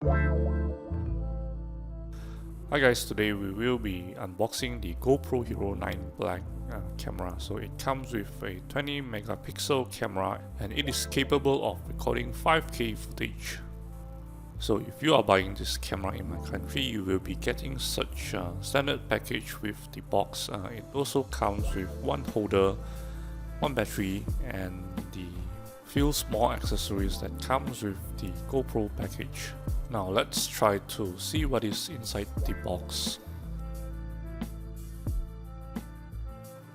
Hi guys, today we will be unboxing the GoPro Hero 9 Black camera. So it comes with a 20 megapixel camera and it is capable of recording 5K footage. So if you are buying this camera in my country, you will be getting such a standard package with the box. It also comes with one holder, one battery, and the few small accessories that comes with the GoPro package. Now let's try to see what is inside the box.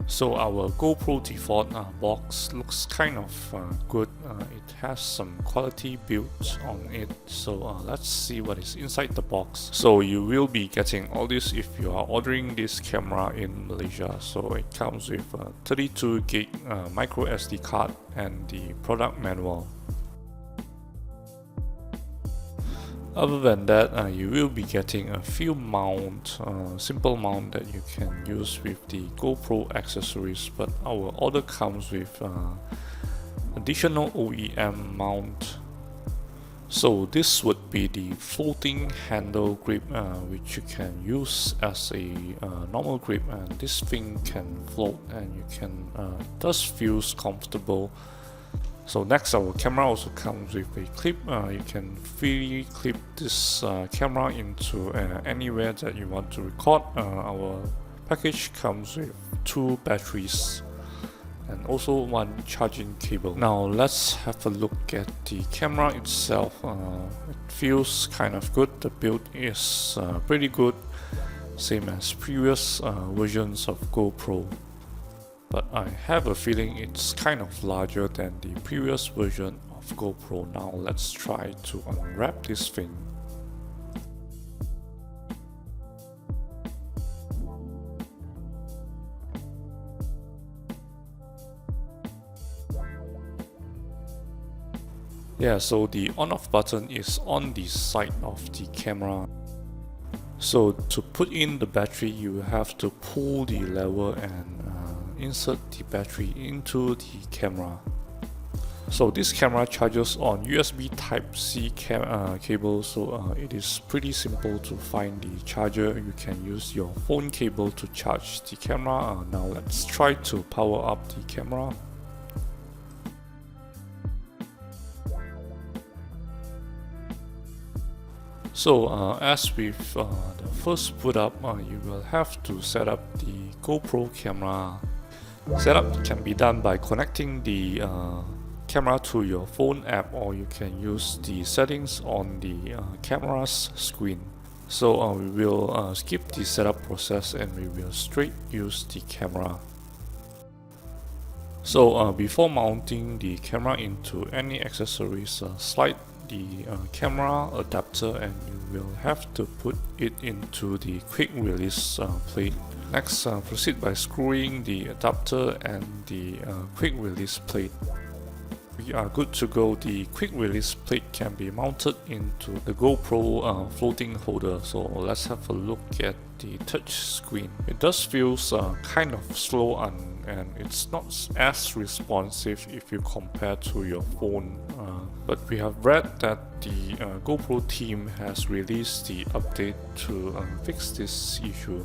So our GoPro default box looks kind of good. It has some quality built on it. So let's see what is inside the box. So you will be getting all this if you are ordering this camera in Malaysia. So it comes with a 32 gig micro SD card and the product manual. Other than that, you will be getting a few simple mount that you can use with the GoPro accessories, but our order comes with additional OEM mount. So this would be the floating handle grip, which you can use as a normal grip, and this thing can float and you can it does feels comfortable. So next, our camera also comes with a clip. You can freely clip this camera into anywhere that you want to record. Our package comes with 2 batteries and also 1 charging cable. Now let's have a look at the camera itself. It feels kind of good. The build is pretty good, same as previous versions of GoPro. But I have a feeling it's kind of larger than the previous version of GoPro. Now let's try to unwrap this thing. Yeah, so the on-off button is on the side of the camera. So to put in the battery, you have to pull the lever and insert the battery into the camera. So this camera charges on USB Type-C cable, so it is pretty simple to find the charger. You can use your phone cable to charge the camera. Now let's try to power up the camera. So as with the first boot up, you will have to set up the GoPro camera. Setup can be done by connecting the camera to your phone app, or you can use the settings on the camera's screen. So we will skip the setup process and we will straight use the camera. So before mounting the camera into any accessories, slide the camera adapter and you will have to put it into the quick release plate. Next, proceed by screwing the adapter and the quick release plate. We are good to go. The quick release plate can be mounted into the GoPro floating holder. So let's have a look at the touch screen. It does feel kind of slow and it's not as responsive if you compare to your phone. But we have read that the GoPro team has released the update to fix this issue.